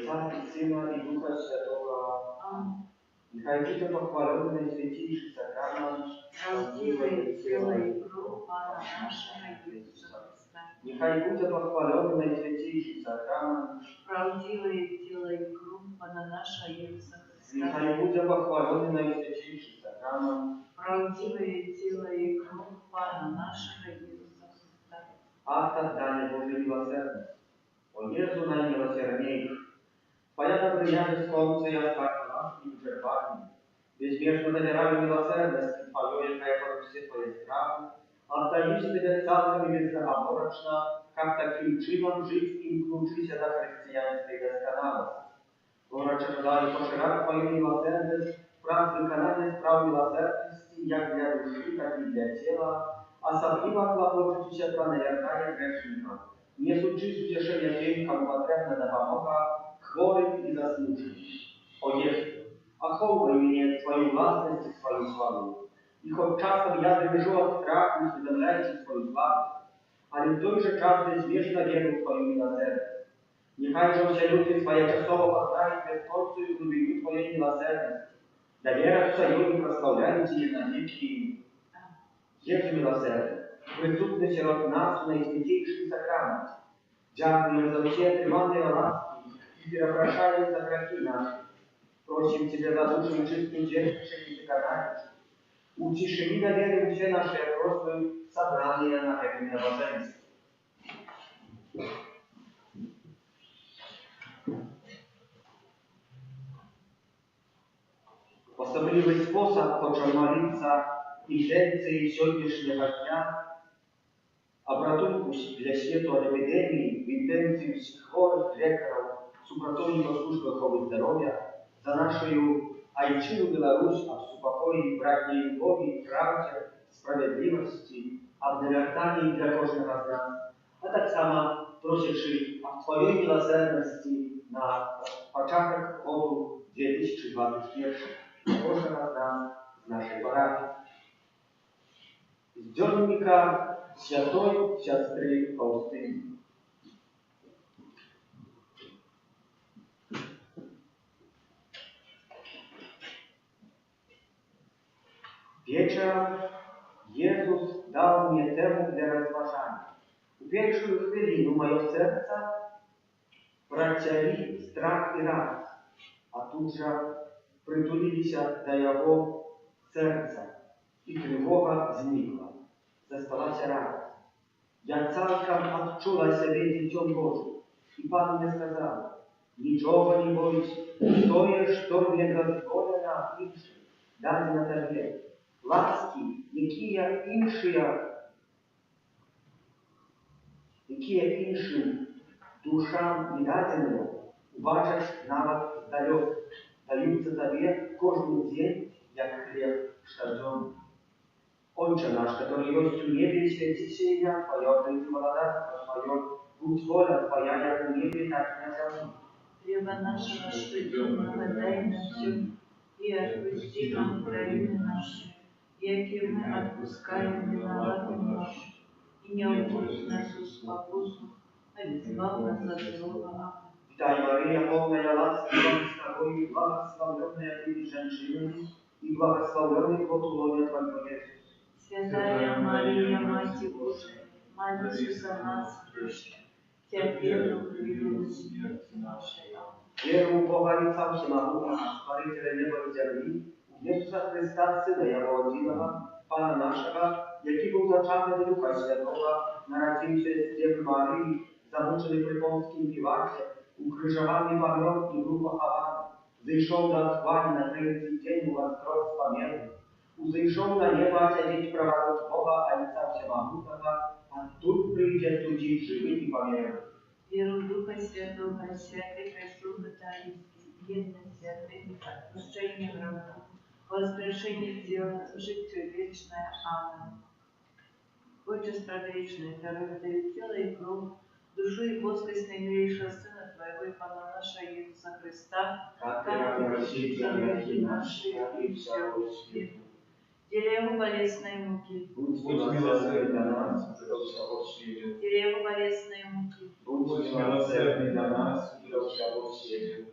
Ojca i Syna i Ducha Świętego. Niechaj będzie pochwalony Najświętейший Sakrament, prawdziwej ciele i krów Pana naszego Jezusa Chrysta. Niechaj będzie pochwalony Najświętейший Sakrament, prawdziwej ciele i krów Pana naszego Jezusa Chrysta. niechaj będzie pochwalony Najświętейший Sakrament, prawdziwej ciele i krów Pana naszego Jezusa Chrysta. akt oddania Bożej miłosierny. O Jezu najmiłosierniejszy, Twoja dobryniany skąpcy, ja tak łaski wyczerpani, bezmierzno zawieramy miłosierność Twojej, jak все Twoje sprawy, отдающий Тебе царством и беззаговорочно, как таким чином житьким ключися до християнской досконалости. Гороче дай поширать Твою милосердность, прав виконання справ милосердности, як для души, так и для тела, особливо клопочущая про навертание грешников, несучи утешение тем, кому потребна допомога, хворым и заслуженным. О Jezu, оховывай mnie Twoją własność i swoją sławę. I choć czasem ja drżę od strachu, usprawiedliwiając swoją sławę, ale w tymże czas bezmierzna wierzę w Twoją miłosierdzie. Niechajże się ludzie Twoje czasowo poznają bez końcu i głębieniu Twojej miłosierności. Dowierać Twoją i prosławiając Cię na wieki. Jezu miłosierny, присутний серед нас Найсвятейший Сакраменте. Дякуем за все триманные ласки и перепрошаем за грехи наши. Просим Тебя за душу чистым держащим и доказанием. Утеши на вере все наши просьбы, собрания на это мировоззрение. В особливый способ хочу молиться интенции сегодняшнего дня, обратунку для свету от эпидемии, в интенцию всех хворых, лекаров, супротивников службы охраны здоровья, за нашу Айчину Беларусь, об супокоении братней любови, правде, справедливости, об навертании для каждого из нас. А так само просишь о Твоей милосердности на початок года 2021 каждого из нас з нашей парафии. З дзённика святой сестры Фаустины. Вечером Jezus dał mnie temu dla rozważania. W pierwszą chwilę mojego serca працяли страх и радость, а тут же притулились до Его сердца, и тревога зникла. Засталась радость. Я цалком отчула себе Детем Божьим, и Пан мне сказал: ничего не бойся, то, что мне дозволено іншим, дадено тобі. Ласки, які іншим душам не дадені, бачиш навіть здалек, даються тобі кожен день, як хліб щоденний. Отче наш, который есть в небе, святится имя Твое, придет владарство Твое, будь воля Твоя, як в небе, так и на земле. Хлеба нашего насущного дай нам всем, и отпусти нам провины наши, яки мы отпускаем виноватым нашим, и не вводь нас в спокусу, а избавь нас от злого. Witaj Maryja, pełna łaski, Pan z Tobою, błogosławiona Ty женщинами, и благословенный плод лона Твоего Иисус. Святая Мария, Мать Божия, молись за нас грешных, теперь и в смерти нашей. Веру в Бога Отца Всемогущего, Створителя неба и земли, Иисуса Христа, Сына Его Единого, Pana naszego, jaki był zaczarny Ducha Świętego, narodził się z Dziewy Maryi, zamuczony przy Pąskim Piłacie, ukrzyżowany pamiąt i był pochowany, zejszł do otchłani na trzeci dzień łaskostwa miernych, uzejszł na nieba siedzieć prawa Boga Ojca Wszechmogącego, a tu przyjdzie судить żywych i pomiernych. Веру в Духа Святого, святый Христос Батарийский, единый святый, отпущение грехов, воскрешение тела, житие вечное. Аминь. Отче справедливый, даруй Тебе тело и кровь, душу и плоскость наимилейшего Сына Твоего и Пана нашего Иисуса Христа, как превратить за грехи наши и всякую свету. Деля Его болезной муки, Будь милосердный для нас, и до всего света. Деля Его болезной муки, Будь милосердный для нас, и до всего света.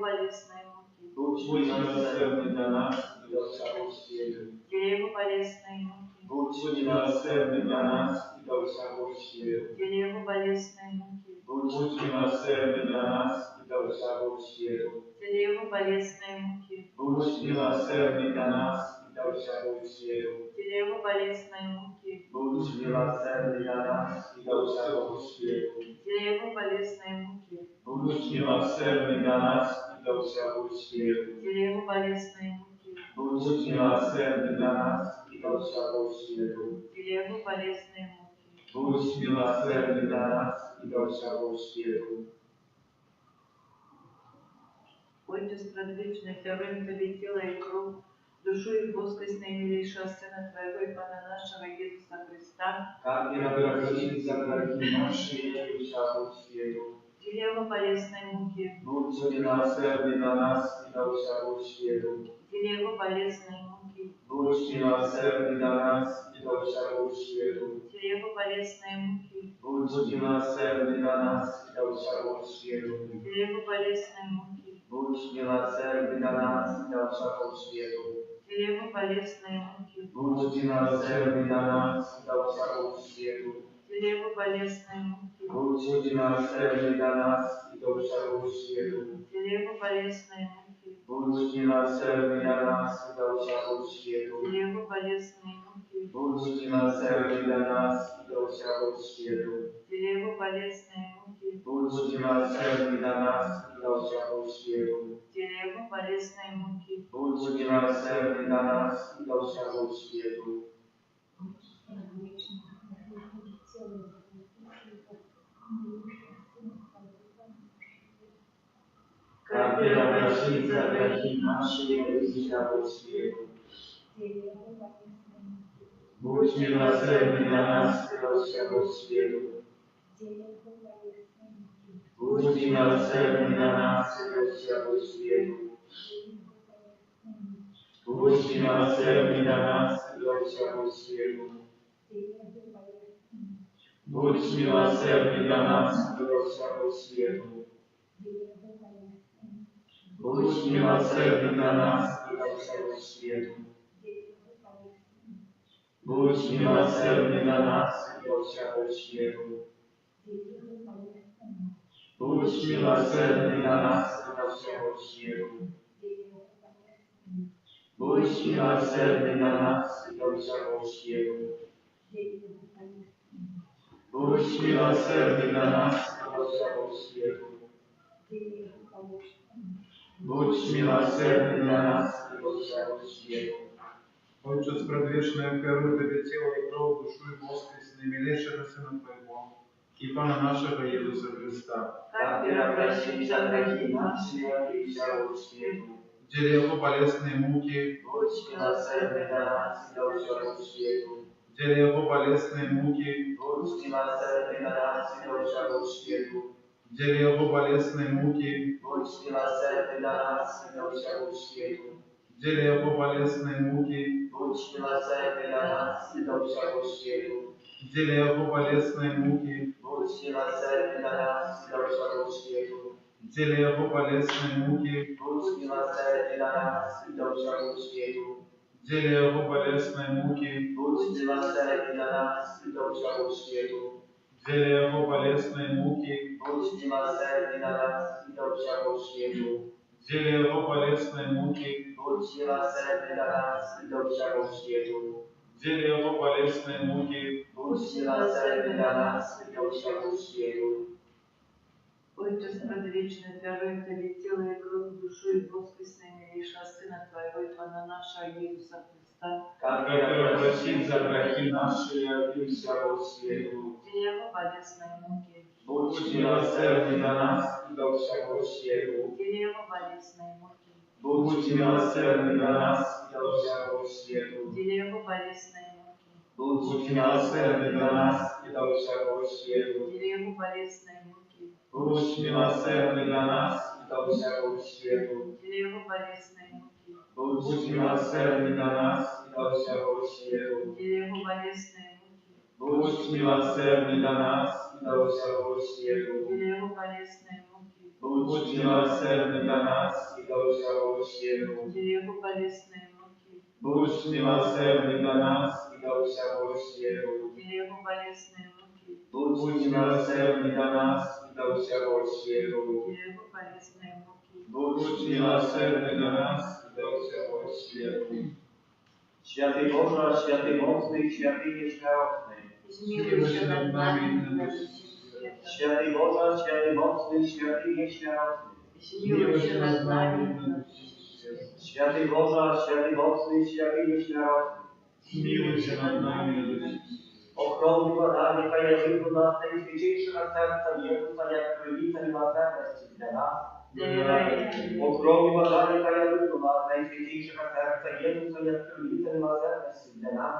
болезной муки, Будь милосердный для нас и для всякого света. Дерево болезной муки, Будь милосердный для нас и для всякого света. Дерево болезной муки, Будь милосердный для нас и для всякого света. Дерево болезной муки, Будь милосердный для нас и для всякого света. Дерево болезной муки, Будь милосердный для нас и для всякого света. Дерево болезной муки, Будь милосердный для нас и для всякого света. Дерево болезной муки, Будь милосердный для нас и для всякого света. Дерево болезной муки, Будь милосердный для нас и для всякого света. Отче предвечный, даруем Тебе тело и кровь, душу и плоскость наимилейшего Сына Твоего и Пана нашего Иисуса Христа, Как не обратись за грехи наши и всякого света. Дерево болезной муки, Будь милосердный для нас и для всякого света. Дерево болезной муки, Будь милосердный для нас и для всякого света. Дерево болезной муки, Будь милосердный для нас и для всякого света. Дерево болезной муки, Будь милосердный для нас и для всякого света. Дерево болезной муки, Будь милосердный для нас и для всякого света. Дерево болезной муки, Будь милосердный для нас и для всякого света. Дерево болезной муки, Будь милосердный для нас и для всякого света. Дерево болезной муки, Будь милосердный для нас и для всякого света. Дерево болезной муки, Будь милосердный для нас и для всякого света. Дерево болезной муки, Будь милосердный для нас и для всякого света. Как не обратить за грехи наши и всякого света. Будь милосердный для нас и для всякого света. Будь милосердный для нас и для всякого света. Будь милосердный для нас и для всякого света. Будь милосердный для нас и для всякого света. Будь милосердный для нас и для всякого света. Будь милосердный для нас и для всякого света. Будь милосердный для нас и для всякого света. Будь милосердный для нас и для всякого света. Будь милосердный для нас и для всякого света. Будь милосердный для нас и для всякого света. Отче, предвечное, верую Тебе тело и кровь, душу и воскрес наимилейшего Сына Твоего и Пана нашего Иисуса Христа. Как Ты обращен за грехи наши и всякого света. Дерево болезной муки, Будь милосердный для нас и для всякого света. дерево болезной муки, Будь милосердный для нас и для всякого света. дерево болезной муки, Будь милосердный для нас и для всякого света. дерево болезной муки, Будь милосердный для нас и для всякого света. дерево болезной муки, Будь милосердный для нас и для всякого света. дерево болезной муки, Будь милосердный для нас и для всякого света. дерево болезной муки, Будь милосердный для нас и для всякого света. дерево болезной муки, Будь милосердный для нас и для всякого света. дерево болезной муки, Будь милосердный для нас и для всякого света. дерево болезной муки, Будь милосердный для нас и для всякого света. Отче предвечный, даруем Тебе тело и кровь, душу и воскрес наимилейшего Сына Твоего и Пана нашего Иисуса Христа, Как не обратить за грехи наши и всякого света. Дерево болезной муки, Будь милосердный для нас и для всякого света. Дерево болезной муки, Будь милосердный для нас и для всякого света. Дерево болезной муки, Будь милосердный для нас и для всякого света. Дерево болезной муки, Будь милосердный для нас и для всякого света. Дерево болезной муки, Будь милосердный для нас и для всякого света. Дерево болезной муки, Будь милосердный для нас и для всякого света. Дерево болезной муки, Будь милосердный для нас и для всего света. для Его болезной муки, Будь милосердный для нас и для всего света. для Его болезной муки, Будь милосердный для нас и для всего света. для Его болезной муки. Будь милосердный для нас и для всего света. Święty Boże, święty mocny, święty nieśmiertelny. Zmiłuj się nad nami i nad światem. Święty Boże, święty mocny, święty nieśmiertelny. Zmiłuj się nad nami i nad światem. Święty Boże, święty mocny, święty nieśmiertelny. Zmiłuj się nad nami i nad Ochronny badanie, kajażył do nas najświętniejszego serca Jezusa, jak krywica miłosierności dla nas. Ochronny badanie, kajażył do nas najświętniejszego serca Jezusa, jak krywica miłosierności dla nas.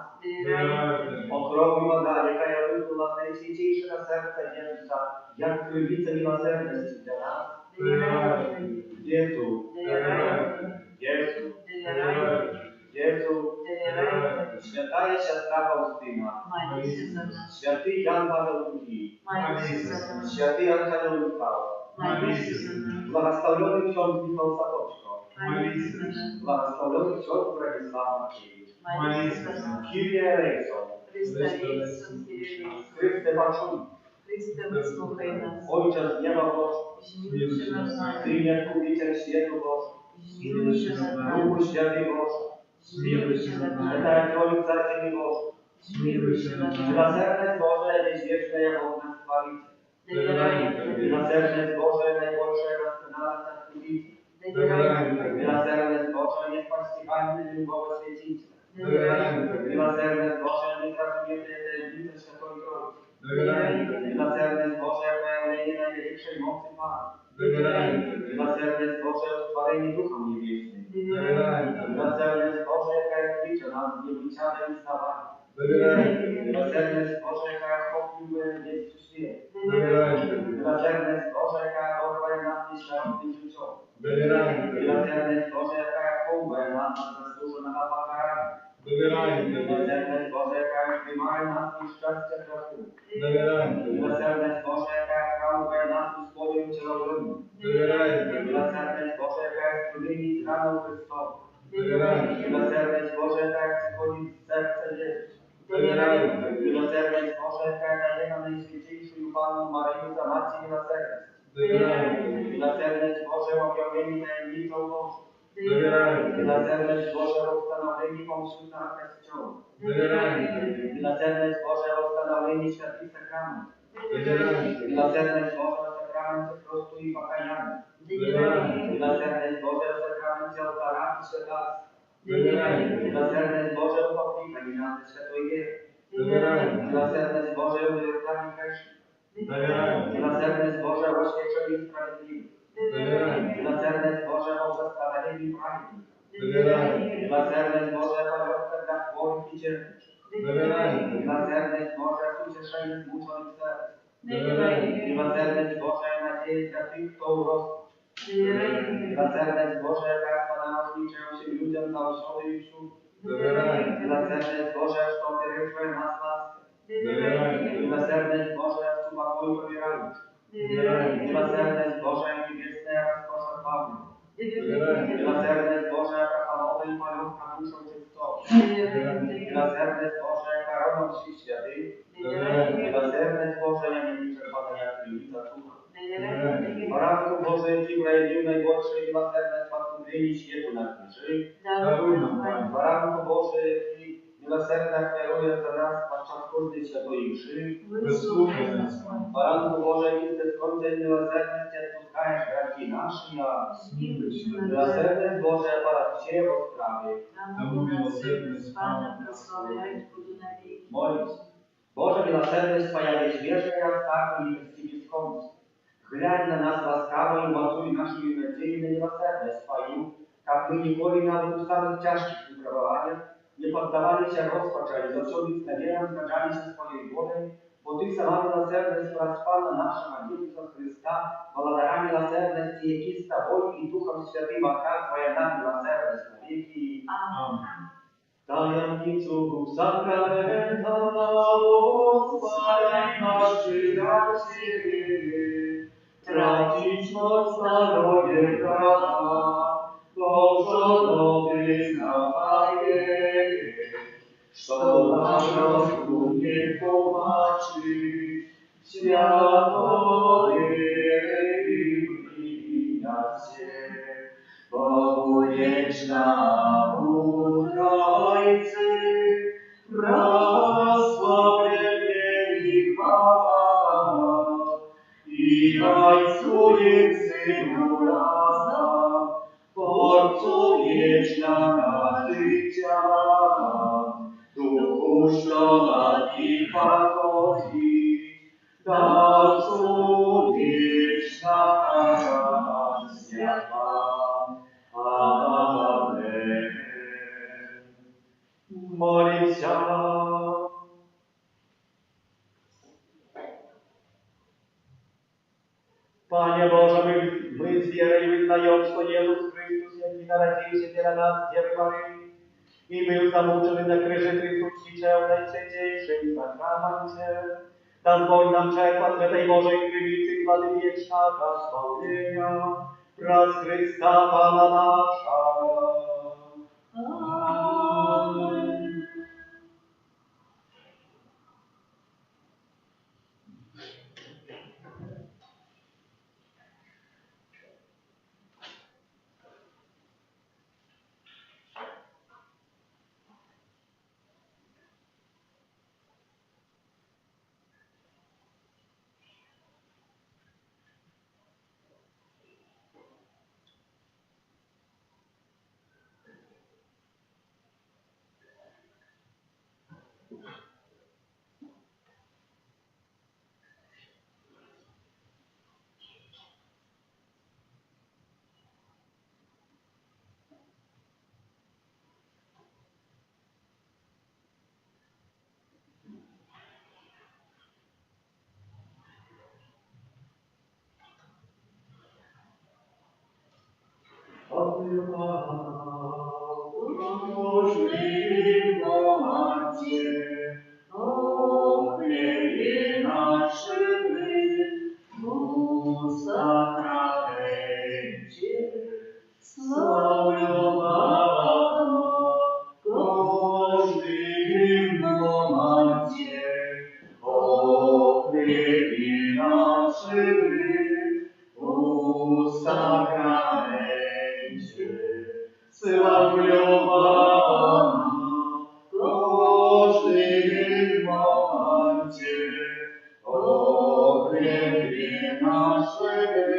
Ochronny badanie, kajażył do nas najświętniejszego serca Jezusa, jak krywica miłosierności dla nas. Jezu, Jezu, Jezu, święta jest siostra Faustyna, Молись за нас. święty Jan Paweł II, Молись за нас. święty Arkadiusz Michał, Молись за нас. błogosławiony ksiądz Michał Satoczko, Молись за нас. błogosławiony ksiądz Bradysław Maciejewicz, Молись за нас. Kyrie eleison, Христе Ісус, Chryste Paczuj, Христе, вислухай нас. Ojcze z nieba Boże, Змілуй się над нами. Synie Kubiciel Świętu Boże, Змілуй się над нами. Duchu Święty Boże, Змілуй się над нами. Święta Trójca Ziemi Boże, Змілуй się над нами. miłosierny Boże, nieświeczne jak ognia Chwalicy, Довіряй тобі. miłosierny Boże, najgorsze doskonale tak Kubity, Довіряй тобі. miłosierny Boże, niespaścigalny Błogosławieństwo, Довіряй тобі. miłosierny Boże, nietrafienie tajemnicy Świętej Trójcy, Довіряй тобі. miłosierny Boże, pełnienie największej mocy Pana, Довіряй тобі. miłosierny Boże, stworzenie Duchom Niebieskim, Довіряй тобі. miłosierny Boże, jaka jest liczę nas nieobliczane i stawane, Довіряй тобі. miłosierny Boże, jaka jest pokój dziecku świecie, Довіряй тобі. miłosierny Boże, jaka dorwaj nas nieświadomym życiom, Довіряй тобі. miłosierny Boże, jaka jest połbę nas zasłużonego pokarania, Довіряй тобі. miłosierny Boże, jaka jest wymaga nas i szczęścia trafu, Довіряй тобі. miłosierny Boże, jaka jest chwałbę nas i swoim cielowym, Довіряй тобі. miłosierny Boże, jaka jest trudymi z raną Chrystowa, Довіряй тобі. miłosierny Boże, jaka jest przychodzi z serca Jezus, Довіряй тобі. miłosierny Boże, jaka jest daje nam najświętniejszą Panu Maryję za Matkę Miłosierności, Довіряй тобі. miłosierny Boże, objawieni tajemnicą Bożą, Довіряй тобі. miłosierny Boże, ustanowieni pomściutna Kościoła, Довіряй тобі. miłosierny Boże, ustanowieni świętych sakrament, Довіряй тобі. miłosierny Boże, sakramencie prostu i pokajania, miłosierny Boże, sakramencie ołtarza i świętarstwa, Довіряй тобі. miłosierny Boże, upokojnika i na świętej wiery, Довіряй тобі. miłosierny Boże, uwierdzani grzeszni, Довіряй тобі. miłosierny Boże, oświeceni i sprawiedliwi, Довіряй тобі. miłosierny Boże, obłaskaleni i prawiedni, Довіряй тобі. miłosierny Boże, pamiątka dla chorych i cierpiących, Довіряй тобі. miłosierny Boże, ucieszenie zmuczonych serc, Довіряй тобі. miłosierny Boże, nadzieję dla tych, kto urosł, miłosierny Boże, jaka Pana liczę się ludziom na osioły i wśród, Довіряй тобі. miłosierny Boże, że to wyryczłe nas laskę, Довіряй тобі. miłosierny Boże, że Twój pobierając, miłosierny Boże, niebiesne jak rozkosza Pawła, miłosierny Boże, jaka panowa i paniówka duszą Cię w sobie, miłosierny Boże, jaka robią Ci światy, miłosierny Boże, ja nie liczę Pana jak Trójca Ducha. Poranku Boże, Ci wrajedził najgorsze i miłoserne zbawienie światu na krzyży. Poranku Boże, Ci miłosierna kieruje za nas podczas każdej świętej mszy. Wysłuchaj nas, Poranku Boże, Ty ze skończeń miłosierności odpuszczajesz graki nasze, a Zmiłuj się nad nami. miłosierny Boże, para Cię w sprawie. Тому милосердный с Паном прославляют буду навеки. Молись. Боже, милосердный спаяй zwierzę jak starą i bez Ciebie skąd. Глянь на нас ласкаво и умацуй нашу надею на милосердность Твою, как мы николи nawet у самых тяжких выпробованиях не поддавались розпача и завсёды с навером згадались своей волей, бо Ты сама милосердность проспала нашего Иисуса Христа, благодаря милосердности, які с Тобой и Духом Святым оказывая нам милосердность навеки. Amen. Tajemniczu Bóg zakręta, rozpalaj naszy racje, tracić moc Pobudzisz nam Ojcy, prosławienie i chwała, i Ojcu i Synu razem, Tworcu wieczna życia, Duchu szlaki pachodzi, Dawcu wieczna światła. Amen. Молимся. Panie Boże, my z wierą wyznają, że Jezus Chrystus, jaki narodził się dla nas, Dziewy Maryi, i był zamuczony na krzyży Chrystus ćwiczał w najświętniejszym sakramencie. Dozwól nam czerpać z tej Bożej krywicy chwały wiecznego spełnienia, przez Chrysta Pana naszego. Amen. Nasze